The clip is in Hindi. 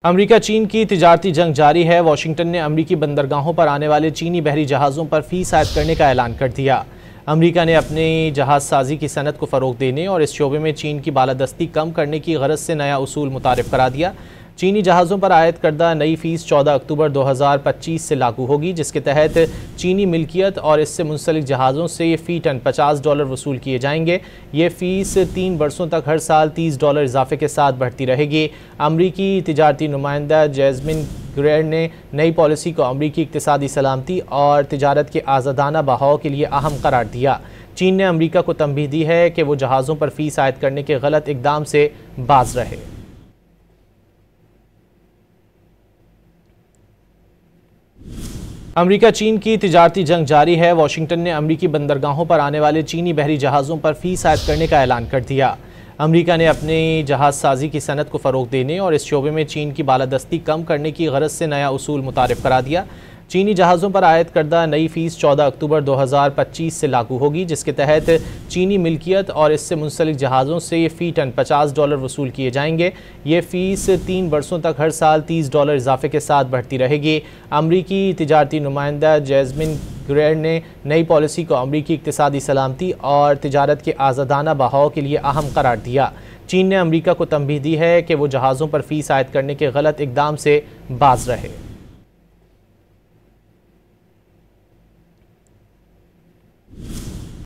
अमेरिका चीन की तिजारती जंग जारी है। वाशिंगटन ने अमेरिकी बंदरगाहों पर आने वाले चीनी बहरी जहाज़ों पर फीस आयद करने का ऐलान कर दिया। अमेरिका ने अपनी जहाज़ साजी की सनत को फ़रोग़ देने और इस शोबे में चीन की बालादस्ती कम करने की गरज से नया उसूल मुतारिफ करा दिया। चीनी जहाज़ों पर आयद करदा नई फ़ीस 14 अक्टूबर 2025 से लागू होगी, जिसके तहत चीनी मिल्कियत और इससे मुंसलिक जहाज़ों से फ़ी टन $50 वसूल किए जाएंगे। ये फ़ीस 3 बरसों तक हर साल $30 इजाफे के साथ बढ़ती रहेगी। अमरीकी तिजारती नुमाइंदा जैस्मिन ग्रेयर ने नई पॉलिसी को अमरीकी इक़्तिसादी सलामती और तिजारत के आज़ादाना बहाव के लिए अहम करार दिया। चीन ने अमरीका को तंबीह दी है कि वो जहाज़ों पर फ़ीस आयद करने के गलत इक़दाम से बाज रहे। अमेरिका चीन की तिजारती जंग जारी है। वाशिंगटन ने अमेरिकी बंदरगाहों पर आने वाले चीनी बहरी जहाज़ों पर फीस आयद करने का ऐलान कर दिया। अमेरिका ने अपनी जहाज़ साजी की सनत को फ़रोग़ देने और इस शोबे में चीन की बालादस्ती कम करने की गरज से नया उसूल मुतारिफ करा दिया। चीनी जहाज़ों पर आयद करदा नई फ़ीस 14 अक्टूबर 2025 से लागू होगी, जिसके तहत चीनी मिल्कियत और इससे मुंसलिक जहाज़ों से फ़ी टन $50 वसूल किए जाएंगे। ये फ़ीस 3 बरसों तक हर साल $30 इजाफे के साथ बढ़ती रहेगी। अमरीकी तिजारती नुमाइंदा जैस्मिन ग्रेयर ने नई पॉलिसी को अमरीकी इक़्तिसादी सलामती और तिजारत के आज़ादाना बहाव के लिए अहम करार दिया। चीन ने अमरीका को तंबीह दी है कि वो जहाज़ों पर फ़ीस आयद करने के गलत इक़दाम से बाज रहे।